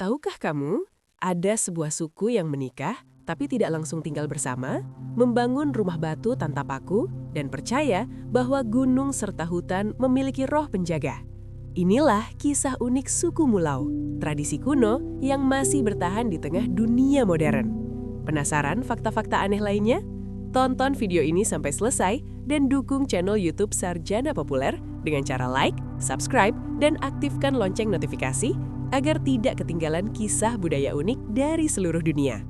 Tahukah kamu, ada sebuah suku yang menikah tapi tidak langsung tinggal bersama, membangun rumah batu tanpa paku, dan percaya bahwa gunung serta hutan memiliki roh penjaga. Inilah kisah unik suku Mulao, tradisi kuno yang masih bertahan di tengah dunia modern. Penasaran fakta-fakta aneh lainnya? Tonton video ini sampai selesai dan dukung channel YouTube Sarjana Populer dengan cara like, subscribe, dan aktifkan lonceng notifikasi agar tidak ketinggalan kisah budaya unik dari seluruh dunia.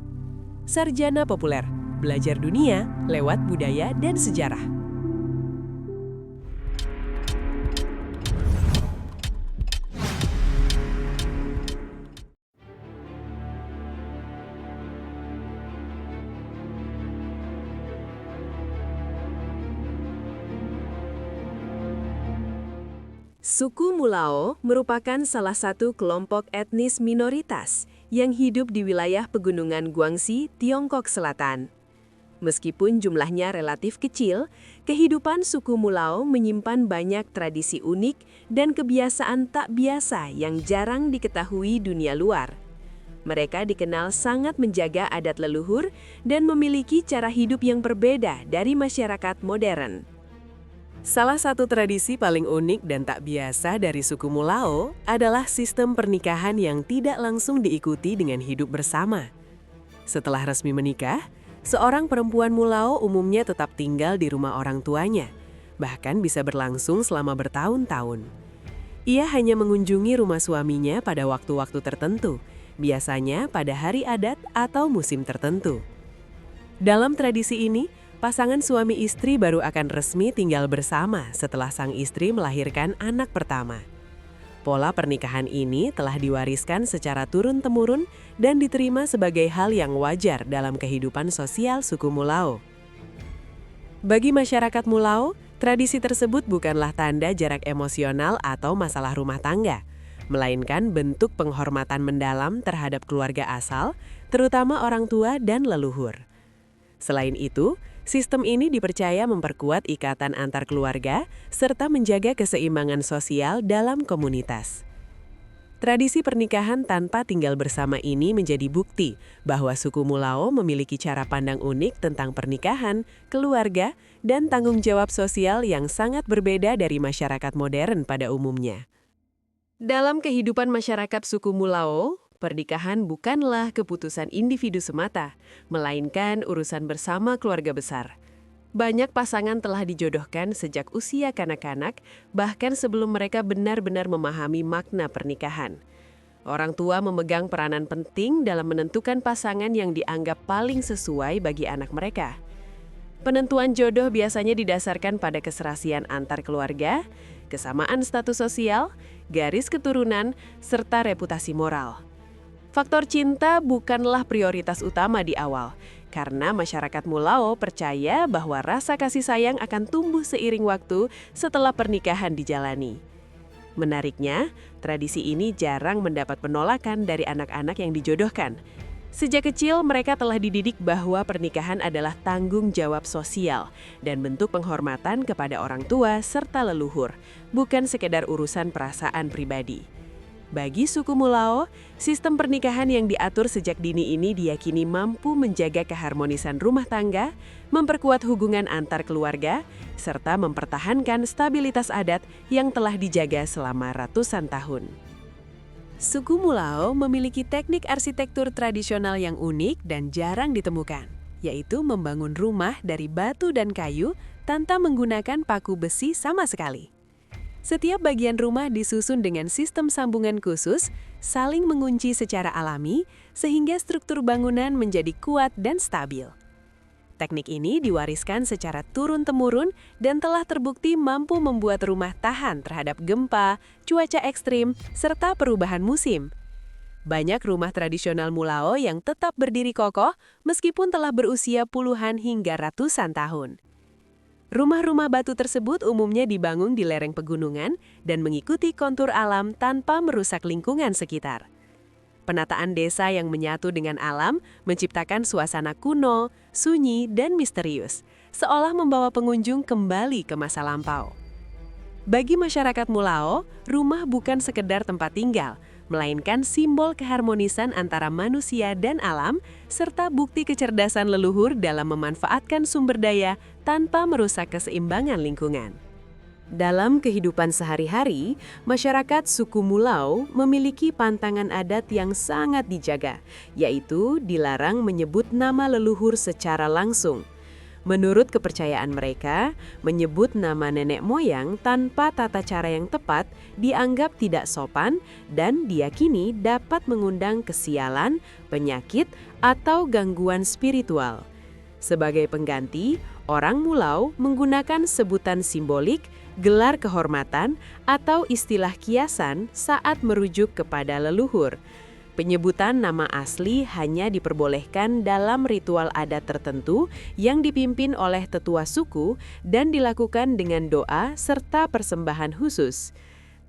Sarjana Populer, belajar dunia lewat budaya dan sejarah. Suku Mulao merupakan salah satu kelompok etnis minoritas yang hidup di wilayah pegunungan Guangxi, Tiongkok Selatan. Meskipun jumlahnya relatif kecil, kehidupan suku Mulao menyimpan banyak tradisi unik dan kebiasaan tak biasa yang jarang diketahui dunia luar. Mereka dikenal sangat menjaga adat leluhur dan memiliki cara hidup yang berbeda dari masyarakat modern. Salah satu tradisi paling unik dan tak biasa dari suku Mulao adalah sistem pernikahan yang tidak langsung diikuti dengan hidup bersama. Setelah resmi menikah, seorang perempuan Mulao umumnya tetap tinggal di rumah orang tuanya, bahkan bisa berlangsung selama bertahun-tahun. Ia hanya mengunjungi rumah suaminya pada waktu-waktu tertentu, biasanya pada hari adat atau musim tertentu. Dalam tradisi ini, pasangan suami istri baru akan resmi tinggal bersama setelah sang istri melahirkan anak pertama. Pola pernikahan ini telah diwariskan secara turun-temurun dan diterima sebagai hal yang wajar dalam kehidupan sosial suku Mulao. Bagi masyarakat Mulao, tradisi tersebut bukanlah tanda jarak emosional atau masalah rumah tangga, melainkan bentuk penghormatan mendalam terhadap keluarga asal, terutama orang tua dan leluhur. Selain itu, sistem ini dipercaya memperkuat ikatan antar keluarga serta menjaga keseimbangan sosial dalam komunitas. Tradisi pernikahan tanpa tinggal bersama ini menjadi bukti bahwa suku Mulao memiliki cara pandang unik tentang pernikahan, keluarga, dan tanggung jawab sosial yang sangat berbeda dari masyarakat modern pada umumnya. Dalam kehidupan masyarakat suku Mulao, pernikahan bukanlah keputusan individu semata, melainkan urusan bersama keluarga besar. Banyak pasangan telah dijodohkan sejak usia kanak-kanak, bahkan sebelum mereka benar-benar memahami makna pernikahan. Orang tua memegang peranan penting dalam menentukan pasangan yang dianggap paling sesuai bagi anak mereka. Penentuan jodoh biasanya didasarkan pada keserasian antar keluarga, kesamaan status sosial, garis keturunan, serta reputasi moral. Faktor cinta bukanlah prioritas utama di awal, karena masyarakat Mulao percaya bahwa rasa kasih sayang akan tumbuh seiring waktu setelah pernikahan dijalani. Menariknya, tradisi ini jarang mendapat penolakan dari anak-anak yang dijodohkan. Sejak kecil, mereka telah dididik bahwa pernikahan adalah tanggung jawab sosial dan bentuk penghormatan kepada orang tua serta leluhur, bukan sekedar urusan perasaan pribadi. Bagi suku Mulao, sistem pernikahan yang diatur sejak dini ini diyakini mampu menjaga keharmonisan rumah tangga, memperkuat hubungan antar keluarga, serta mempertahankan stabilitas adat yang telah dijaga selama ratusan tahun. Suku Mulao memiliki teknik arsitektur tradisional yang unik dan jarang ditemukan, yaitu membangun rumah dari batu dan kayu tanpa menggunakan paku besi sama sekali. Setiap bagian rumah disusun dengan sistem sambungan khusus, saling mengunci secara alami, sehingga struktur bangunan menjadi kuat dan stabil. Teknik ini diwariskan secara turun-temurun dan telah terbukti mampu membuat rumah tahan terhadap gempa, cuaca ekstrim, serta perubahan musim. Banyak rumah tradisional Mulao yang tetap berdiri kokoh meskipun telah berusia puluhan hingga ratusan tahun. Rumah-rumah batu tersebut umumnya dibangun di lereng pegunungan dan mengikuti kontur alam tanpa merusak lingkungan sekitar. Penataan desa yang menyatu dengan alam menciptakan suasana kuno, sunyi, dan misterius, seolah membawa pengunjung kembali ke masa lampau. Bagi masyarakat Mulao, rumah bukan sekedar tempat tinggal, melainkan simbol keharmonisan antara manusia dan alam, serta bukti kecerdasan leluhur dalam memanfaatkan sumber daya tanpa merusak keseimbangan lingkungan. Dalam kehidupan sehari-hari, masyarakat suku Mulau memiliki pantangan adat yang sangat dijaga, yaitu dilarang menyebut nama leluhur secara langsung. Menurut kepercayaan mereka, menyebut nama nenek moyang tanpa tata cara yang tepat dianggap tidak sopan dan diyakini dapat mengundang kesialan, penyakit, atau gangguan spiritual. Sebagai pengganti, orang Mulau menggunakan sebutan simbolik, gelar kehormatan, atau istilah kiasan saat merujuk kepada leluhur. Penyebutan nama asli hanya diperbolehkan dalam ritual adat tertentu yang dipimpin oleh tetua suku dan dilakukan dengan doa serta persembahan khusus.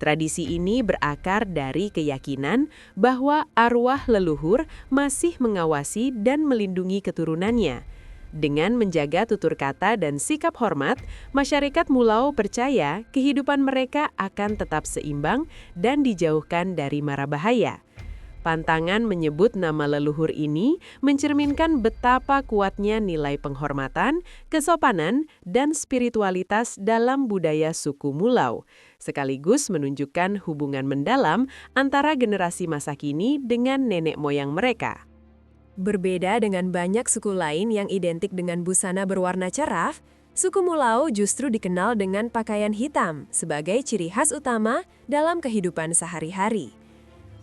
Tradisi ini berakar dari keyakinan bahwa arwah leluhur masih mengawasi dan melindungi keturunannya. Dengan menjaga tutur kata dan sikap hormat, masyarakat Mulau percaya kehidupan mereka akan tetap seimbang dan dijauhkan dari mara bahaya. Pantangan menyebut nama leluhur ini mencerminkan betapa kuatnya nilai penghormatan, kesopanan, dan spiritualitas dalam budaya suku Mulau, sekaligus menunjukkan hubungan mendalam antara generasi masa kini dengan nenek moyang mereka. Berbeda dengan banyak suku lain yang identik dengan busana berwarna cerah, suku Mulau justru dikenal dengan pakaian hitam sebagai ciri khas utama dalam kehidupan sehari-hari.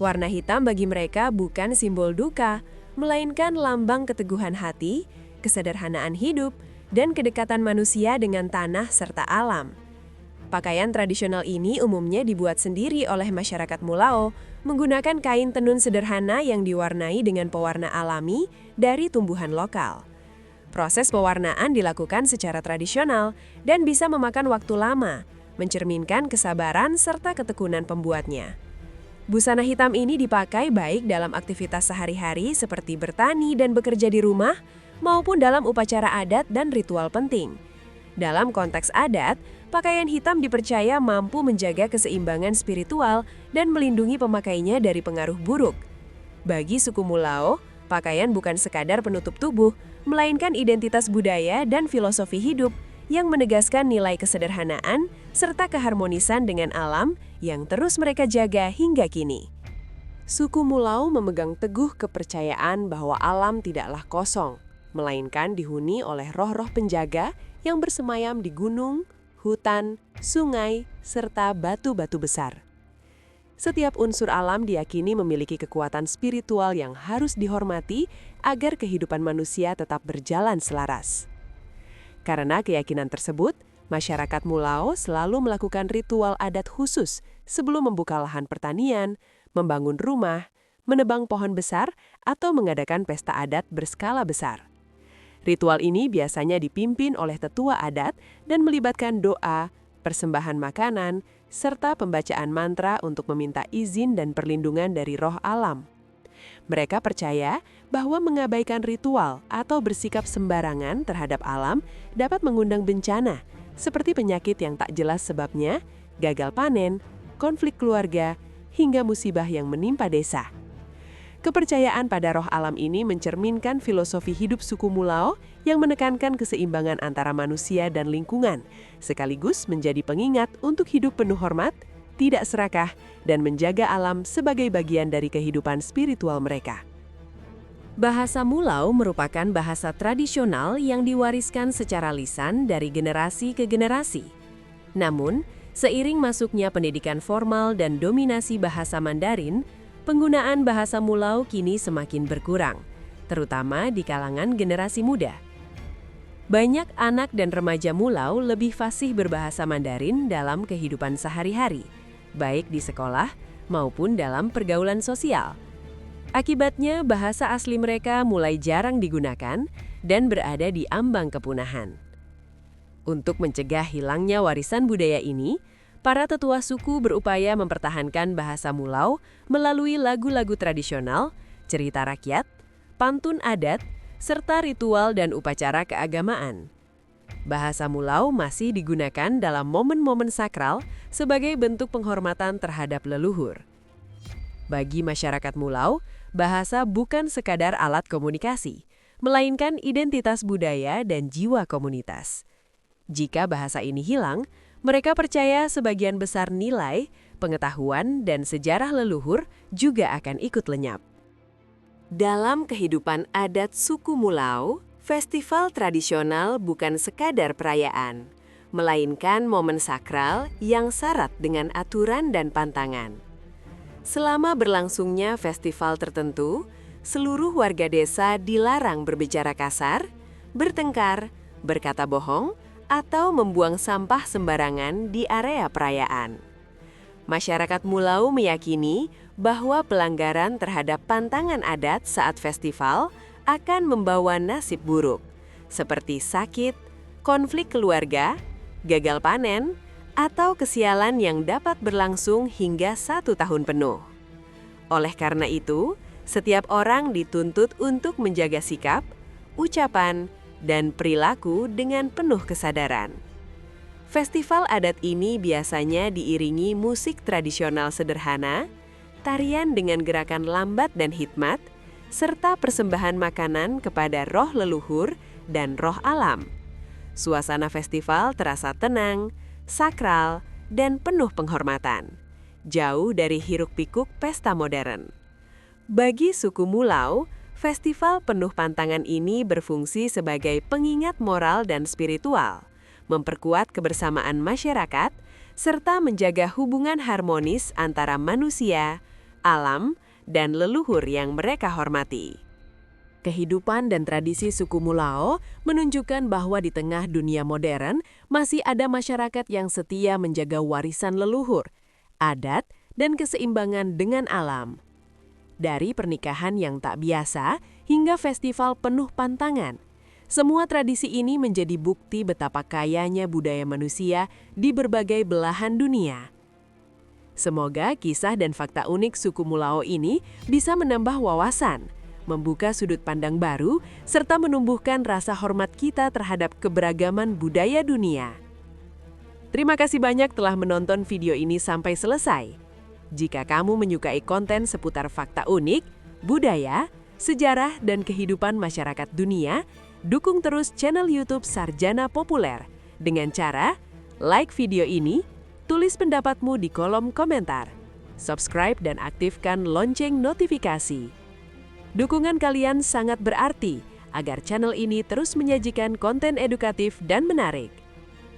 Warna hitam bagi mereka bukan simbol duka, melainkan lambang keteguhan hati, kesederhanaan hidup, dan kedekatan manusia dengan tanah serta alam. Pakaian tradisional ini umumnya dibuat sendiri oleh masyarakat Mulau, menggunakan kain tenun sederhana yang diwarnai dengan pewarna alami dari tumbuhan lokal. Proses pewarnaan dilakukan secara tradisional dan bisa memakan waktu lama, mencerminkan kesabaran serta ketekunan pembuatnya. Busana hitam ini dipakai baik dalam aktivitas sehari-hari seperti bertani dan bekerja di rumah, maupun dalam upacara adat dan ritual penting. Dalam konteks adat, pakaian hitam dipercaya mampu menjaga keseimbangan spiritual dan melindungi pemakainya dari pengaruh buruk. Bagi suku Mulau, pakaian bukan sekadar penutup tubuh, melainkan identitas budaya dan filosofi hidup yang menegaskan nilai kesederhanaan serta keharmonisan dengan alam yang terus mereka jaga hingga kini. Suku Mulau memegang teguh kepercayaan bahwa alam tidaklah kosong, melainkan dihuni oleh roh-roh penjaga yang bersemayam di gunung, hutan, sungai, serta batu-batu besar. Setiap unsur alam diyakini memiliki kekuatan spiritual yang harus dihormati agar kehidupan manusia tetap berjalan selaras. Karena keyakinan tersebut, masyarakat Mulau selalu melakukan ritual adat khusus sebelum membuka lahan pertanian, membangun rumah, menebang pohon besar, atau mengadakan pesta adat berskala besar. Ritual ini biasanya dipimpin oleh tetua adat dan melibatkan doa, persembahan makanan, serta pembacaan mantra untuk meminta izin dan perlindungan dari roh alam. Mereka percaya bahwa mengabaikan ritual atau bersikap sembarangan terhadap alam dapat mengundang bencana, seperti penyakit yang tak jelas sebabnya, gagal panen, konflik keluarga, hingga musibah yang menimpa desa. Kepercayaan pada roh alam ini mencerminkan filosofi hidup suku Mulau yang menekankan keseimbangan antara manusia dan lingkungan, sekaligus menjadi pengingat untuk hidup penuh hormat, tidak serakah, dan menjaga alam sebagai bagian dari kehidupan spiritual mereka. Bahasa Mulau merupakan bahasa tradisional yang diwariskan secara lisan dari generasi ke generasi. Namun, seiring masuknya pendidikan formal dan dominasi bahasa Mandarin, penggunaan bahasa Mulau kini semakin berkurang, terutama di kalangan generasi muda. Banyak anak dan remaja Mulau lebih fasih berbahasa Mandarin dalam kehidupan sehari-hari, baik di sekolah maupun dalam pergaulan sosial. Akibatnya, bahasa asli mereka mulai jarang digunakan dan berada di ambang kepunahan. Untuk mencegah hilangnya warisan budaya ini, para tetua suku berupaya mempertahankan bahasa Mulau melalui lagu-lagu tradisional, cerita rakyat, pantun adat, serta ritual dan upacara keagamaan. Bahasa Mulau masih digunakan dalam momen-momen sakral sebagai bentuk penghormatan terhadap leluhur. Bagi masyarakat Mulau, bahasa bukan sekadar alat komunikasi, melainkan identitas budaya dan jiwa komunitas. Jika bahasa ini hilang, mereka percaya sebagian besar nilai, pengetahuan, dan sejarah leluhur juga akan ikut lenyap. Dalam kehidupan adat suku Mulau, festival tradisional bukan sekadar perayaan, melainkan momen sakral yang syarat dengan aturan dan pantangan. Selama berlangsungnya festival tertentu, seluruh warga desa dilarang berbicara kasar, bertengkar, berkata bohong, atau membuang sampah sembarangan di area perayaan. Masyarakat Mulau meyakini bahwa pelanggaran terhadap pantangan adat saat festival akan membawa nasib buruk, seperti sakit, konflik keluarga, gagal panen, atau kesialan yang dapat berlangsung hingga 1 tahun penuh. Oleh karena itu, setiap orang dituntut untuk menjaga sikap, ucapan, dan perilaku dengan penuh kesadaran. Festival adat ini biasanya diiringi musik tradisional sederhana, tarian dengan gerakan lambat dan hikmat, serta persembahan makanan kepada roh leluhur dan roh alam. Suasana festival terasa tenang, sakral, dan penuh penghormatan, jauh dari hiruk-pikuk pesta modern. Bagi suku Mulau, festival penuh pantangan ini berfungsi sebagai pengingat moral dan spiritual, memperkuat kebersamaan masyarakat, serta menjaga hubungan harmonis antara manusia, alam, dan leluhur yang mereka hormati. Kehidupan dan tradisi suku Mulao menunjukkan bahwa di tengah dunia modern masih ada masyarakat yang setia menjaga warisan leluhur, adat, dan keseimbangan dengan alam. Dari pernikahan yang tak biasa hingga festival penuh pantangan, semua tradisi ini menjadi bukti betapa kayanya budaya manusia di berbagai belahan dunia. Semoga kisah dan fakta unik suku Mulao ini bisa menambah wawasan, membuka sudut pandang baru, serta menumbuhkan rasa hormat kita terhadap keberagaman budaya dunia. Terima kasih banyak telah menonton video ini sampai selesai. Jika kamu menyukai konten seputar fakta unik, budaya, sejarah, dan kehidupan masyarakat dunia, dukung terus channel YouTube Sarjana Populer dengan cara like video ini, tulis pendapatmu di kolom komentar, subscribe dan aktifkan lonceng notifikasi. Dukungan kalian sangat berarti agar channel ini terus menyajikan konten edukatif dan menarik.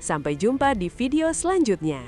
Sampai jumpa di video selanjutnya.